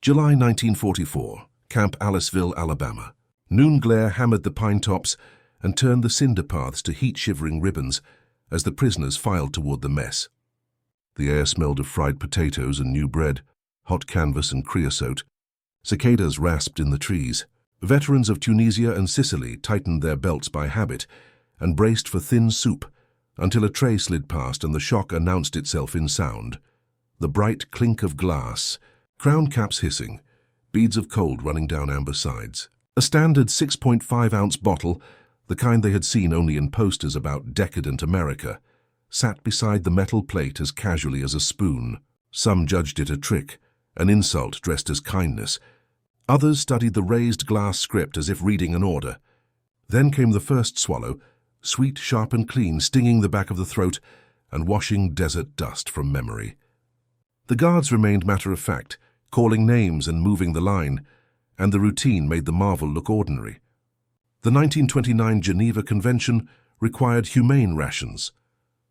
July 1944, Camp Aliceville, Alabama. Noon glare hammered the pine tops and turned the cinder paths to heat-shivering ribbons as the prisoners filed toward the mess. The air smelled of fried potatoes and new bread, hot canvas and creosote. Cicadas rasped in the trees. Veterans of Tunisia and Sicily tightened their belts by habit and braced for thin soup until a tray slid past and the shock announced itself in sound. The bright clink of glass, crown caps hissing, beads of cold running down amber sides. A standard 6.5-ounce bottle, the kind they had seen only in posters about decadent America, sat beside the metal plate as casually as a spoon. Some judged it a trick, an insult dressed as kindness. Others studied the raised glass script as if reading an order. Then came the first swallow, sweet, sharp and clean, stinging the back of the throat and washing desert dust from memory. The guards remained matter-of-fact, calling names and moving the line, and the routine made the marvel look ordinary. The 1929 Geneva Convention required humane rations,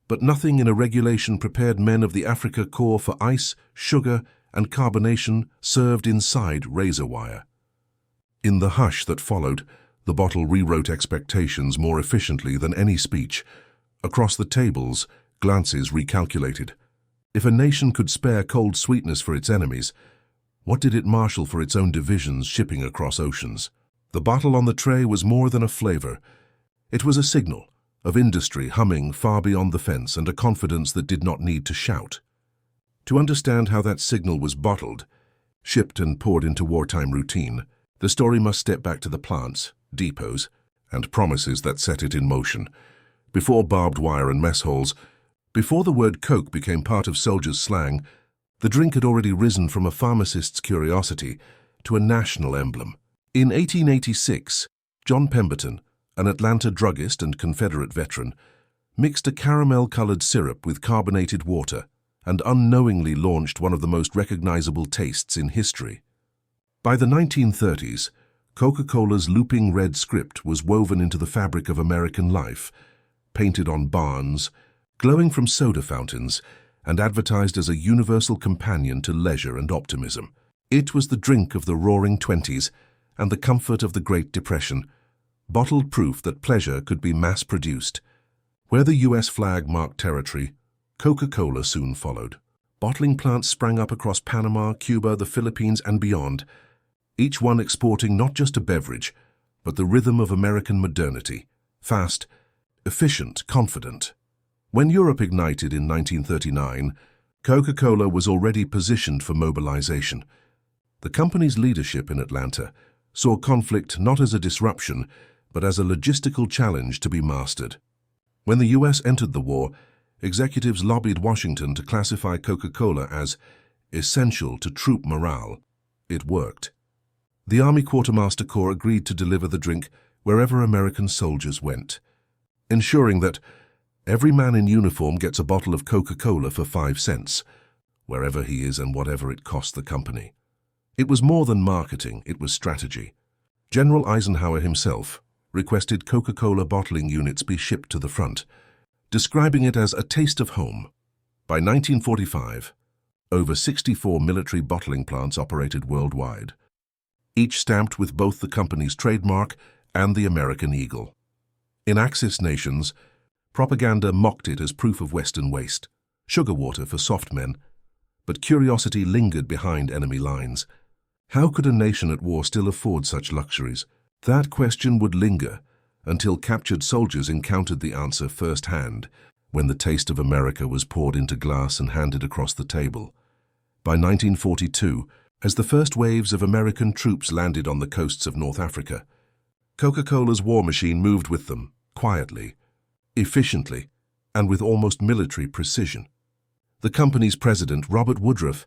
but nothing in a regulation prepared men of the Africa Corps for ice, sugar, and carbonation served inside razor wire. In the hush that followed, the bottle rewrote expectations more efficiently than any speech. Across the tables, glances recalculated. If a nation could spare cold sweetness for its enemies, what did it marshal for its own divisions shipping across oceans? The bottle on the tray was more than a flavor. It was a signal of industry humming far beyond the fence and a confidence that did not need to shout. To understand how that signal was bottled, shipped and poured into wartime routine, the story must step back to the plants, depots, and promises that set it in motion. Before barbed wire and mess holes, before the word Coke became part of soldiers' slang, the drink had already risen from a pharmacist's curiosity to a national emblem. In 1886, John Pemberton, an Atlanta druggist and Confederate veteran, mixed a caramel-colored syrup with carbonated water and unknowingly launched one of the most recognizable tastes in history. By the 1930s, Coca-Cola's looping red script was woven into the fabric of American life, painted on barns, glowing from soda fountains, and advertised as a universal companion to leisure and optimism. It was the drink of the Roaring Twenties and the comfort of the Great Depression, bottled proof that pleasure could be mass-produced. Where the U.S. flag marked territory, Coca-Cola soon followed. Bottling plants sprang up across Panama, Cuba, the Philippines, and beyond, each one exporting not just a beverage, but the rhythm of American modernity, fast, efficient, confident. When Europe ignited in 1939, Coca-Cola was already positioned for mobilization. The company's leadership in Atlanta saw conflict not as a disruption, but as a logistical challenge to be mastered. When the U.S. entered the war, executives lobbied Washington to classify Coca-Cola as essential to troop morale. It worked. The Army Quartermaster Corps agreed to deliver the drink wherever American soldiers went, ensuring that every man in uniform gets a bottle of Coca-Cola for 5 cents, wherever he is and whatever it cost the company. It was more than marketing, it was strategy. General Eisenhower himself requested Coca-Cola bottling units be shipped to the front, describing it as a taste of home. By 1945, over 64 military bottling plants operated worldwide, each stamped with both the company's trademark and the American eagle. In Axis nations, propaganda mocked it as proof of Western waste, sugar water for soft men, but curiosity lingered behind enemy lines. How could a nation at war still afford such luxuries? That question would linger until captured soldiers encountered the answer firsthand when the taste of America was poured into glass and handed across the table. By 1942, as the first waves of American troops landed on the coasts of North Africa, Coca-Cola's war machine moved with them, quietly, efficiently, and with almost military precision. The company's president, Robert Woodruff,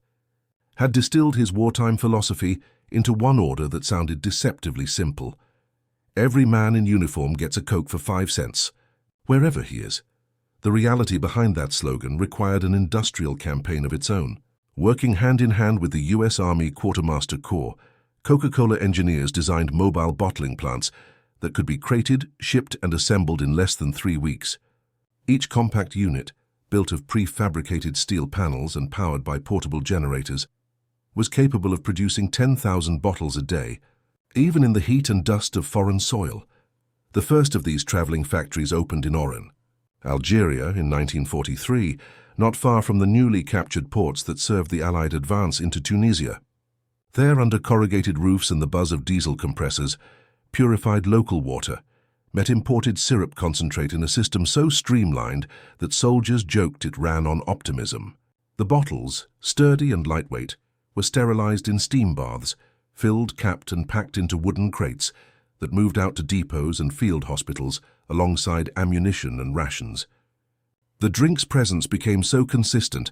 had distilled his wartime philosophy into one order that sounded deceptively simple. Every man in uniform gets a Coke for 5 cents, wherever he is. The reality behind that slogan required an industrial campaign of its own. Working hand-in-hand with the U.S. Army Quartermaster Corps, Coca-Cola engineers designed mobile bottling plants that could be crated, shipped, and assembled in less than 3 weeks. Each compact unit, built of prefabricated steel panels and powered by portable generators, was capable of producing 10,000 bottles a day, even in the heat and dust of foreign soil. The first of these traveling factories opened in Oran, Algeria, in 1943, not far from the newly captured ports that served the Allied advance into Tunisia. There, under corrugated roofs and the buzz of diesel compressors, purified local water met imported syrup concentrate in a system so streamlined that soldiers joked it ran on optimism. The bottles, sturdy and lightweight, were sterilized in steam baths, filled, capped and packed into wooden crates that moved out to depots and field hospitals alongside ammunition and rations. The drink's presence became so consistent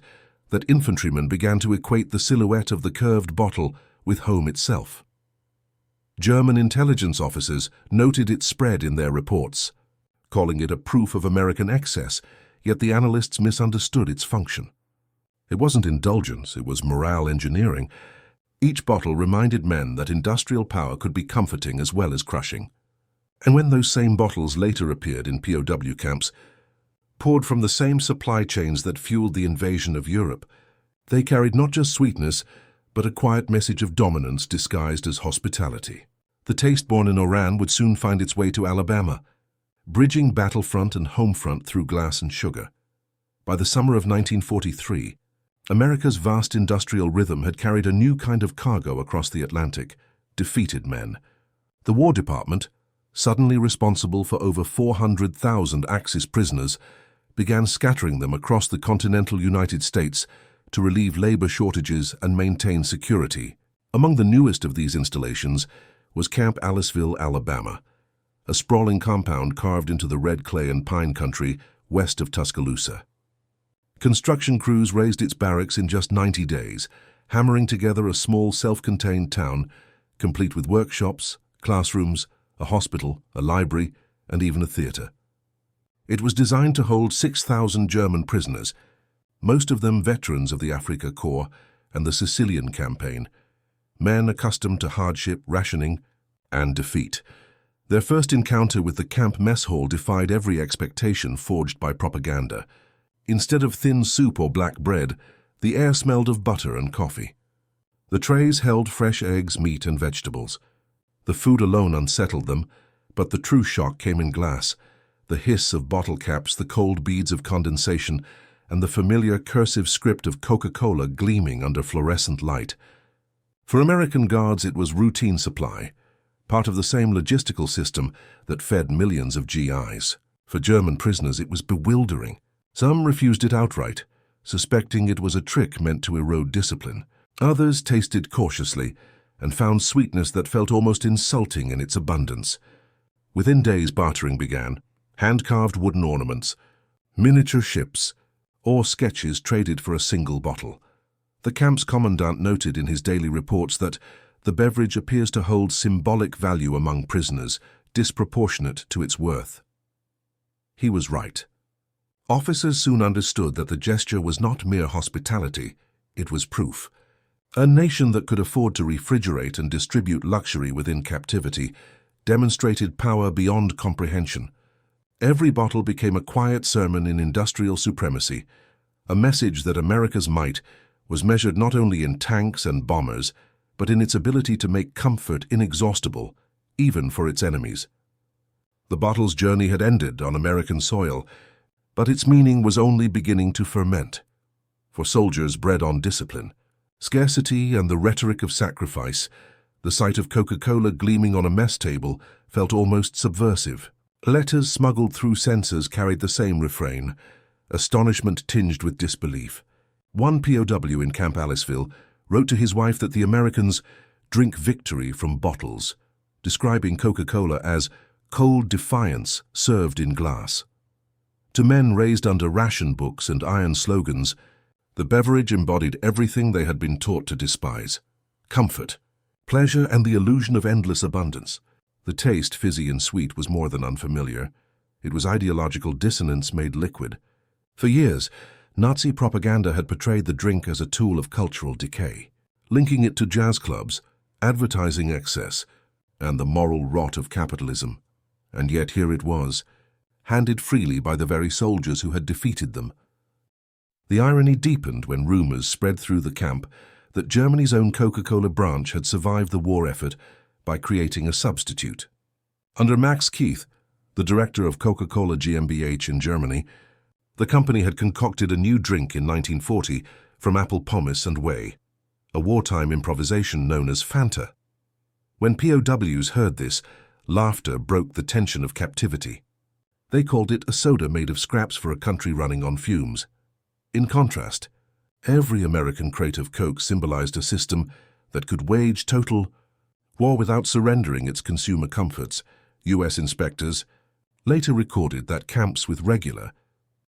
that infantrymen began to equate the silhouette of the curved bottle with home itself. German intelligence officers noted its spread in their reports, calling it a proof of American excess, yet the analysts misunderstood its function. It wasn't indulgence, it was morale engineering. Each bottle reminded men that industrial power could be comforting as well as crushing. And when those same bottles later appeared in POW camps, poured from the same supply chains that fueled the invasion of Europe, they carried not just sweetness, but a quiet message of dominance disguised as hospitality. The taste born in Oran would soon find its way to Alabama, bridging battlefront and homefront through glass and sugar. By the summer of 1943, America's vast industrial rhythm had carried a new kind of cargo across the Atlantic: defeated men. The War Department, suddenly responsible for over 400,000 Axis prisoners, began scattering them across the continental United States to relieve labor shortages and maintain security. Among the newest of these installations was Camp Aliceville, Alabama, a sprawling compound carved into the red clay and pine country west of Tuscaloosa. Construction crews raised its barracks in just 90 days, hammering together a small self-contained town, complete with workshops, classrooms, a hospital, a library, and even a theater. It was designed to hold 6,000 German prisoners, most of them veterans of the Africa Corps and the Sicilian campaign, men accustomed to hardship, rationing, and defeat. Their first encounter with the camp mess hall defied every expectation forged by propaganda. Instead of thin soup or black bread, the air smelled of butter and coffee. The trays held fresh eggs, meat, and vegetables. The food alone unsettled them, but the true shock came in glass: the hiss of bottle caps, the cold beads of condensation, and the familiar cursive script of Coca-Cola gleaming under fluorescent light. For American guards, it was routine supply, part of the same logistical system that fed millions of GIs. For German prisoners, it was bewildering. Some refused it outright, suspecting it was a trick meant to erode discipline. Others tasted cautiously and found sweetness that felt almost insulting in its abundance. Within days, bartering began: hand-carved wooden ornaments, miniature ships, or sketches traded for a single bottle. The camp's commandant noted in his daily reports that the beverage appears to hold symbolic value among prisoners, disproportionate to its worth. He was right. Officers soon understood that the gesture was not mere hospitality, it was proof. A nation that could afford to refrigerate and distribute luxury within captivity demonstrated power beyond comprehension. Every bottle became a quiet sermon in industrial supremacy, a message that America's might was measured not only in tanks and bombers, but in its ability to make comfort inexhaustible, even for its enemies. The bottle's journey had ended on American soil, but its meaning was only beginning to ferment. For soldiers bred on discipline, scarcity, and the rhetoric of sacrifice, the sight of Coca-Cola gleaming on a mess table felt almost subversive. Letters smuggled through censors carried the same refrain, astonishment tinged with disbelief. One POW in Camp Aliceville wrote to his wife that the Americans drink victory from bottles, describing Coca-Cola as cold defiance served in glass. To men raised under ration books and iron slogans, the beverage embodied everything they had been taught to despise: comfort, pleasure, and the illusion of endless abundance. The taste, fizzy and sweet, was more than unfamiliar. It was ideological dissonance made liquid. For years, Nazi propaganda had portrayed the drink as a tool of cultural decay, linking it to jazz clubs, advertising excess, and the moral rot of capitalism. And yet here it was, handed freely by the very soldiers who had defeated them. The irony deepened when rumors spread through the camp that Germany's own Coca-Cola branch had survived the war effort by creating a substitute. Under Max Keith, the director of Coca-Cola GmbH in Germany, the company had concocted a new drink in 1940 from apple pomace and whey, a wartime improvisation known as Fanta. When POWs heard this, laughter broke the tension of captivity. They called it a soda made of scraps for a country running on fumes. In contrast, every American crate of Coke symbolized a system that could wage total war without surrendering its consumer comforts. U.S. inspectors later recorded that camps with regular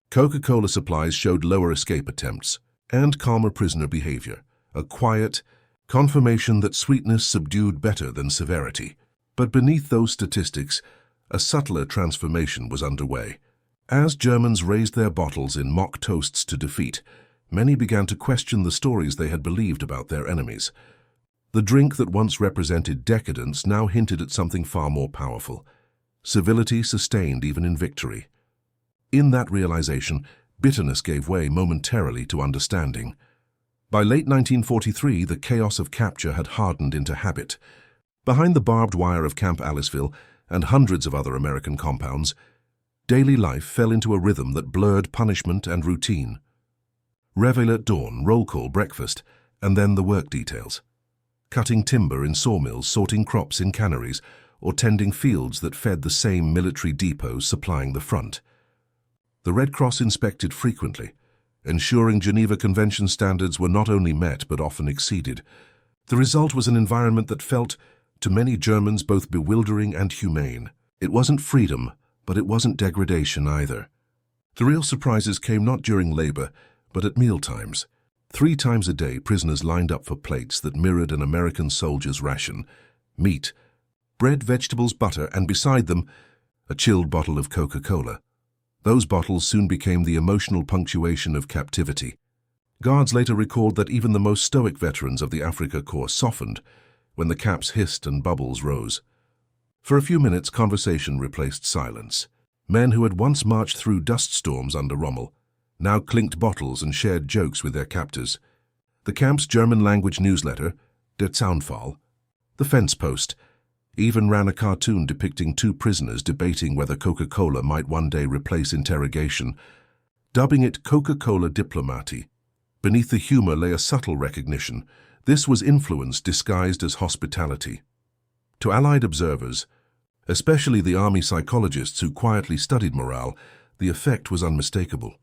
Coca-Cola supplies showed lower escape attempts and calmer prisoner behavior, a quiet confirmation that sweetness subdued better than severity. But beneath those statistics, a subtler transformation was underway. As Germans raised their bottles in mock toasts to defeat, many began to question the stories they had believed about their enemies. The drink that once represented decadence now hinted at something far more powerful. Civility sustained even in victory. In that realization, bitterness gave way momentarily to understanding. By late 1943, the chaos of capture had hardened into habit. Behind the barbed wire of Camp Aliceville and hundreds of other American compounds, daily life fell into a rhythm that blurred punishment and routine. Reveille at dawn, roll call, breakfast, and then the work details. Cutting timber in sawmills, sorting crops in canneries, or tending fields that fed the same military depots supplying the front. The Red Cross inspected frequently, ensuring Geneva Convention standards were not only met but often exceeded. The result was an environment that felt, to many Germans, both bewildering and humane. It wasn't freedom, but it wasn't degradation either. The real surprises came not during labor, but at mealtimes. 3 times a day, prisoners lined up for plates that mirrored an American soldier's ration: meat, bread, vegetables, butter, and beside them, a chilled bottle of Coca-Cola. Those bottles soon became the emotional punctuation of captivity. Guards later recalled that even the most stoic veterans of the Africa Corps softened when the caps hissed and bubbles rose. For a few minutes, conversation replaced silence. Men who had once marched through dust storms under Rommel now clinked bottles and shared jokes with their captors. The camp's German-language newsletter, Der Zaunpfahl, the fence post, even ran a cartoon depicting 2 prisoners debating whether Coca-Cola might one day replace interrogation, dubbing it Coca-Cola Diplomatie. Beneath the humor lay a subtle recognition. This was influence disguised as hospitality. To Allied observers, especially the army psychologists who quietly studied morale, the effect was unmistakable.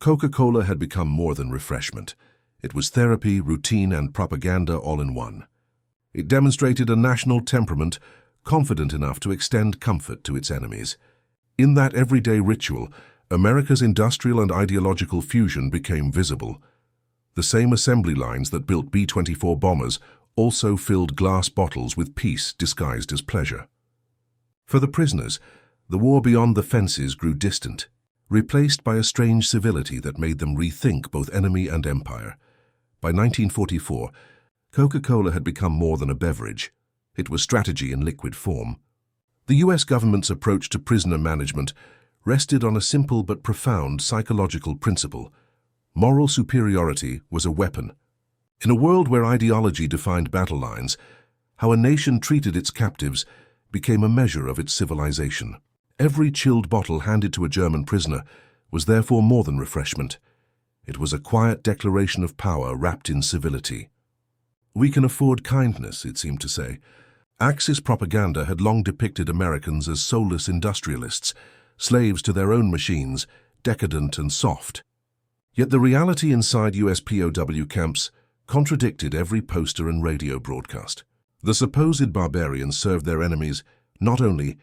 Coca-Cola had become more than refreshment. It was therapy, routine, and propaganda all in one. It demonstrated a national temperament confident enough to extend comfort to its enemies. In that everyday ritual, America's industrial and ideological fusion became visible. The same assembly lines that built B-24 bombers also filled glass bottles with peace disguised as pleasure. For the prisoners, the war beyond the fences grew distant, replaced by a strange civility that made them rethink both enemy and empire. By 1944, Coca-Cola had become more than a beverage. It was strategy in liquid form. The U.S. government's approach to prisoner management rested on a simple but profound psychological principle. Moral superiority was a weapon. In a world where ideology defined battle lines, how a nation treated its captives became a measure of its civilization. Every chilled bottle handed to a German prisoner was therefore more than refreshment. It was a quiet declaration of power wrapped in civility. We can afford kindness, it seemed to say. Axis propaganda had long depicted Americans as soulless industrialists, slaves to their own machines, decadent and soft. Yet the reality inside US POW camps contradicted every poster and radio broadcast. The supposed barbarians served their enemies not only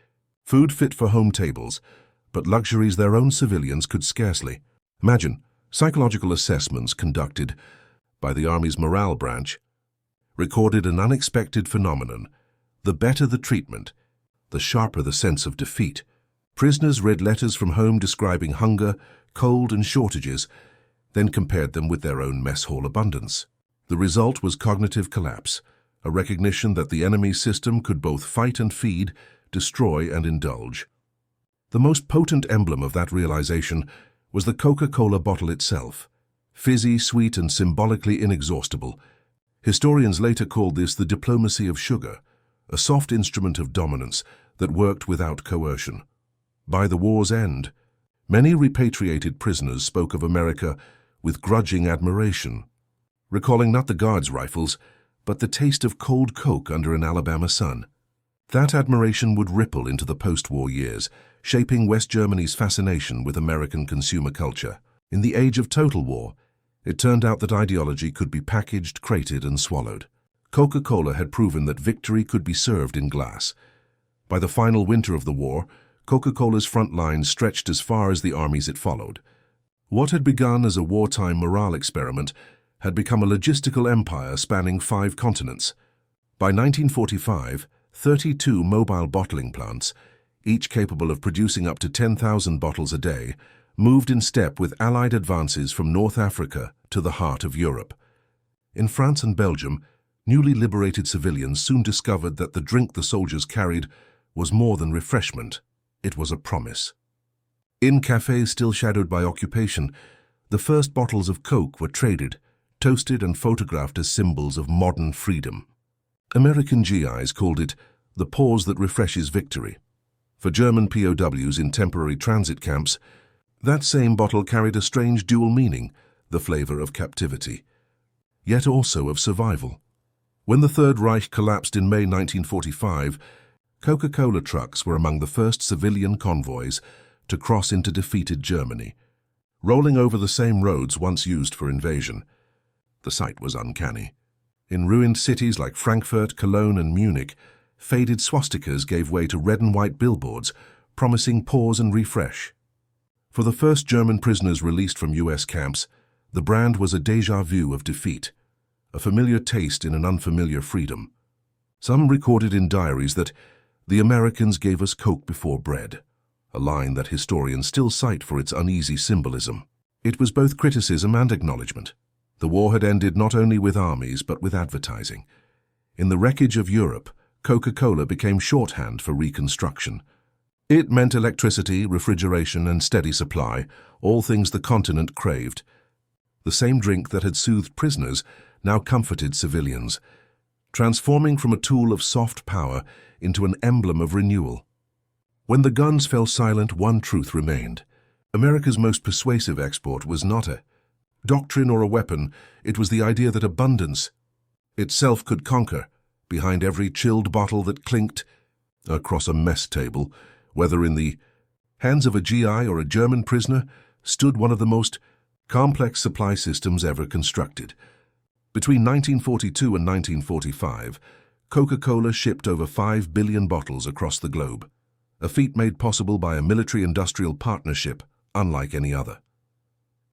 food fit for home tables, but luxuries their own civilians could scarcely. Imagine psychological assessments conducted by the Army's morale branch recorded an unexpected phenomenon. The better the treatment, the sharper the sense of defeat. Prisoners read letters from home describing hunger, cold, and shortages, then compared them with their own mess hall abundance. The result was cognitive collapse, a recognition that the enemy's system could both fight and feed, destroy and indulge. The most potent emblem of that realization was the Coca-Cola bottle itself. Fizzy, sweet, and symbolically inexhaustible, Historians later called this the diplomacy of sugar, a soft instrument of dominance that worked without coercion. By the war's end, many repatriated prisoners spoke of America with grudging admiration, recalling not the Guards' rifles, but the taste of cold Coke under an Alabama sun. That admiration would ripple into the post-war years, shaping West Germany's fascination with American consumer culture. In the age of total war, it turned out that ideology could be packaged, crated, and swallowed. Coca-Cola had proven that victory could be served in glass. By the final winter of the war, Coca-Cola's front lines stretched as far as the armies it followed. What had begun as a wartime morale experiment had become a logistical empire spanning 5 continents. By 1945, 32 mobile bottling plants, each capable of producing up to 10,000 bottles a day, moved in step with Allied advances from North Africa to the heart of Europe. In France and Belgium, newly liberated civilians soon discovered that the drink the soldiers carried was more than refreshment. It was a promise. In cafes still shadowed by occupation, the first bottles of Coke were traded, toasted and photographed as symbols of modern freedom. American GIs called it the pause that refreshes victory. For German POWs in temporary transit camps, that same bottle carried a strange dual meaning, the flavor of captivity, yet also of survival. When the Third Reich collapsed in May 1945, Coca-Cola trucks were among the first civilian convoys to cross into defeated Germany, rolling over the same roads once used for invasion. The sight was uncanny. In ruined cities like Frankfurt, Cologne, and Munich, faded swastikas gave way to red and white billboards, promising pause and refresh. For the first German prisoners released from US camps, the brand was a déjà vu of defeat, a familiar taste in an unfamiliar freedom. Some recorded in diaries that the Americans gave us Coke before bread, a line that historians still cite for its uneasy symbolism. It was both criticism and acknowledgement. The war had ended not only with armies but with advertising. In the wreckage of Europe, Coca-Cola became shorthand for reconstruction. It meant electricity, refrigeration, and steady supply, all things the continent craved. The same drink that had soothed prisoners now comforted civilians, transforming from a tool of soft power into an emblem of renewal. When the guns fell silent, one truth remained. America's most persuasive export was not a doctrine or a weapon, it was the idea that abundance itself could conquer. Behind every chilled bottle that clinked across a mess table, whether in the hands of a GI or a German prisoner, stood one of the most complex supply systems ever constructed. Between 1942 and 1945, Coca-Cola shipped over 5 billion bottles across the globe, a feat made possible by a military-industrial partnership unlike any other.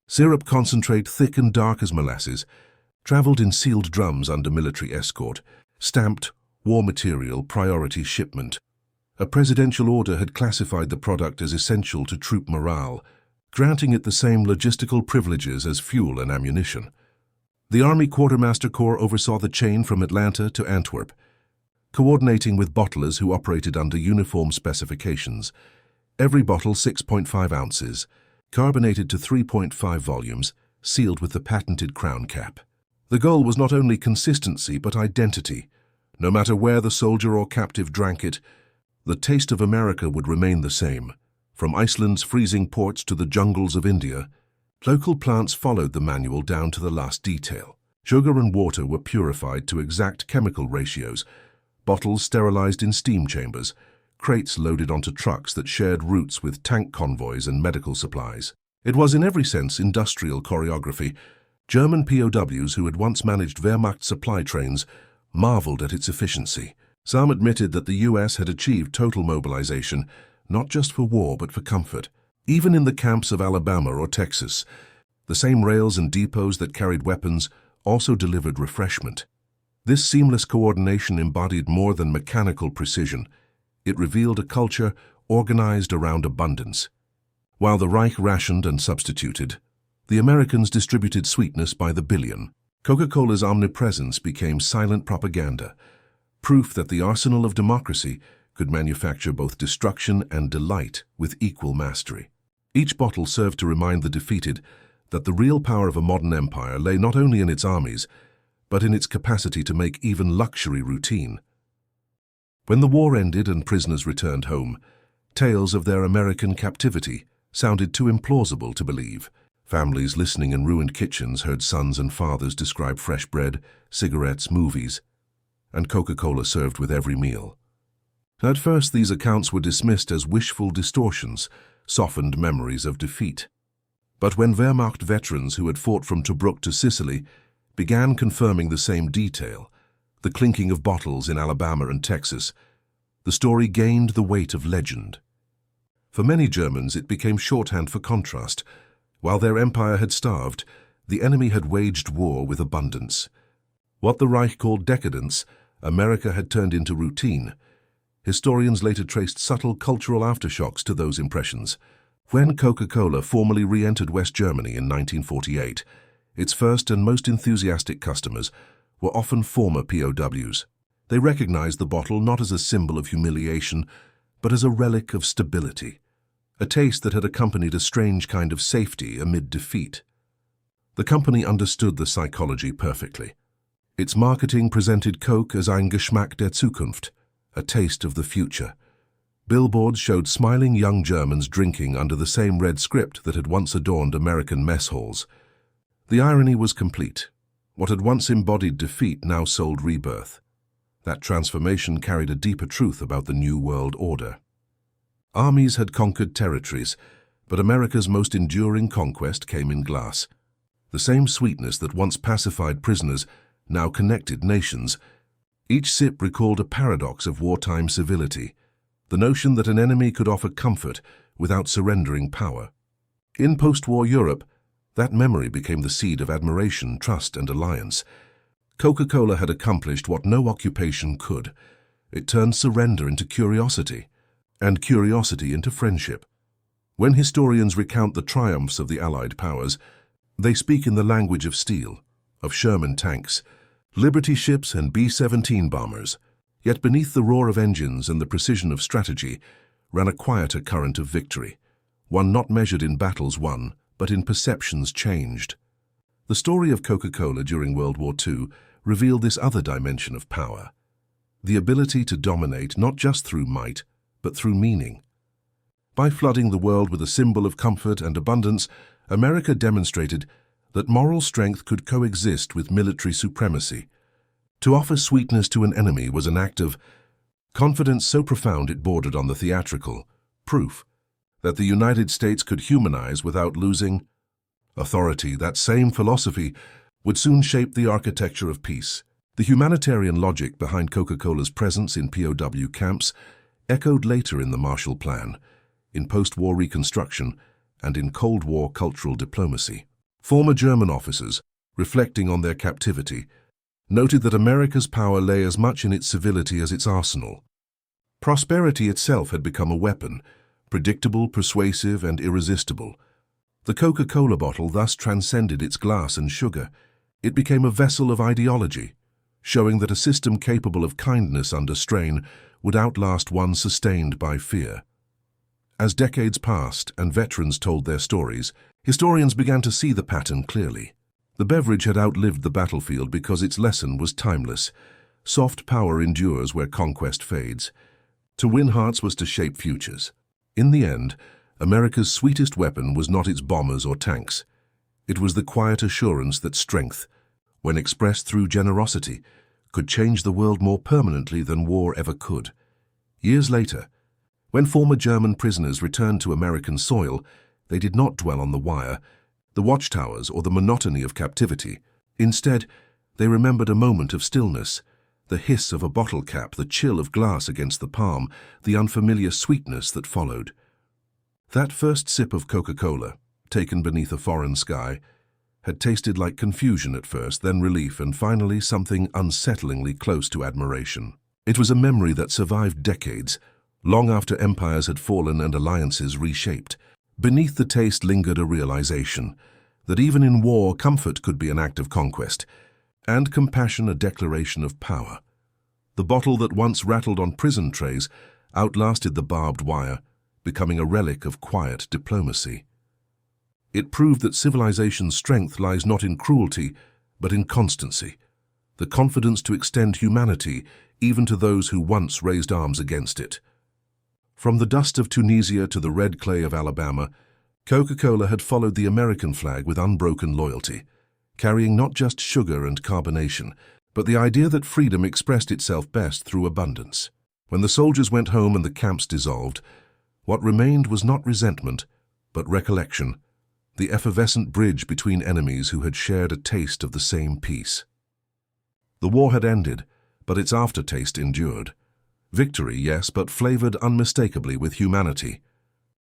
Syrup concentrate, thick and dark as molasses, traveled in sealed drums under military escort, stamped war material priority shipment. A presidential order had classified the product as essential to troop morale, granting it the same logistical privileges as fuel and ammunition. The Army Quartermaster Corps oversaw the chain from Atlanta to Antwerp, coordinating with bottlers who operated under uniform specifications. Every bottle 6.5 ounces, carbonated to 3.5 volumes, sealed with the patented crown cap. The goal was not only consistency but identity. No matter where the soldier or captive drank it, the taste of America would remain the same. From Iceland's freezing ports to the jungles of India, local plants followed the manual down to the last detail. Sugar and water were purified to exact chemical ratios, bottles sterilized in steam chambers, crates loaded onto trucks that shared routes with tank convoys and medical supplies. It was in every sense industrial choreography. German POWs who had once managed Wehrmacht supply trains marveled at its efficiency. Some admitted that the US had achieved total mobilization, not just for war but for comfort. Even in the camps of Alabama or Texas, the same rails and depots that carried weapons also delivered refreshment. This seamless coordination embodied more than mechanical precision. It revealed a culture organized around abundance. While the Reich rationed and substituted, the Americans distributed sweetness by the billion. Coca-Cola's omnipresence became silent propaganda, proof that the arsenal of democracy could manufacture both destruction and delight with equal mastery. Each bottle served to remind the defeated that the real power of a modern empire lay not only in its armies, but in its capacity to make even luxury routine. When the war ended and prisoners returned home, tales of their American captivity sounded too implausible to believe. Families listening in ruined kitchens heard sons and fathers describe fresh bread, cigarettes, movies, and Coca-Cola served with every meal. At first, these accounts were dismissed as wishful distortions, softened memories of defeat. But when Wehrmacht veterans who had fought from Tobruk to Sicily began confirming the same detail, the clinking of bottles in Alabama and Texas, the story gained the weight of legend. For many Germans, it became shorthand for contrast. While their empire had starved, the enemy had waged war with abundance. What the Reich called decadence, America had turned into routine. Historians later traced subtle cultural aftershocks to those impressions. When Coca-Cola formally re-entered West Germany in 1948, its first and most enthusiastic customers were often former POWs. They recognized the bottle not as a symbol of humiliation, but as a relic of stability, a taste that had accompanied a strange kind of safety amid defeat. The company understood the psychology perfectly. Its marketing presented Coke as ein Geschmack der Zukunft, a taste of the future. Billboards showed smiling young Germans drinking under the same red script that had once adorned American mess halls. The irony was complete. What had once embodied defeat now sold rebirth. That transformation carried a deeper truth about the New World Order. Armies had conquered territories, but America's most enduring conquest came in glass. The same sweetness that once pacified prisoners now connected nations. Each sip recalled a paradox of wartime civility, the notion that an enemy could offer comfort without surrendering power. In post-war Europe, that memory became the seed of admiration, trust, and alliance. Coca-Cola had accomplished what no occupation could. It turned surrender into curiosity, and curiosity into friendship. When historians recount the triumphs of the Allied powers, they speak in the language of steel, of Sherman tanks, Liberty ships, and B-17 bombers. Yet beneath the roar of engines and the precision of strategy ran a quieter current of victory, one not measured in battles won, but in perceptions changed. The story of Coca-Cola during World War II revealed this other dimension of power, the ability to dominate not just through might, but through meaning. By flooding the world with a symbol of comfort and abundance, America demonstrated that moral strength could coexist with military supremacy. To offer sweetness to an enemy was an act of confidence so profound it bordered on the theatrical, proof that the United States could humanize without losing authority. That same philosophy would soon shape the architecture of peace. The humanitarian logic behind Coca-Cola's presence in POW camps echoed later in the Marshall Plan, in post-war reconstruction, and in Cold War cultural diplomacy. Former German officers, reflecting on their captivity, noted that America's power lay as much in its civility as its arsenal. Prosperity itself had become a weapon, predictable, persuasive, and irresistible. The Coca-Cola bottle thus transcended its glass and sugar. It became a vessel of ideology, showing that a system capable of kindness under strain would outlast one sustained by fear. As decades passed and veterans told their stories, historians began to see the pattern clearly. The beverage had outlived the battlefield because its lesson was timeless. Soft power endures where conquest fades. To win hearts was to shape futures. In the end, America's sweetest weapon was not its bombers or tanks. It was the quiet assurance that strength, when expressed through generosity, could change the world more permanently than war ever could. Years later, when former German prisoners returned to American soil, they did not dwell on the wire, the watchtowers, or the monotony of captivity. Instead, they remembered a moment of stillness, the hiss of a bottle cap, the chill of glass against the palm, the unfamiliar sweetness that followed. That first sip of Coca-Cola, taken beneath a foreign sky, had tasted like confusion at first, then relief, and finally something unsettlingly close to admiration. It was a memory that survived decades, long after empires had fallen and alliances reshaped. Beneath the taste lingered a realization that even in war, comfort could be an act of conquest, and compassion a declaration of power. The bottle that once rattled on prison trays outlasted the barbed wire, becoming a relic of quiet diplomacy. It proved that civilization's strength lies not in cruelty, but in constancy. the confidence to extend humanity even to those who once raised arms against it. From the dust of Tunisia to the red clay of Alabama, Coca-Cola had followed the American flag with unbroken loyalty, carrying not just sugar and carbonation, but the idea that freedom expressed itself best through abundance. When the soldiers went home and the camps dissolved, what remained was not resentment, but recollection, the effervescent bridge between enemies who had shared a taste of the same peace. The war had ended, but its aftertaste endured. Victory, yes, but flavored unmistakably with humanity.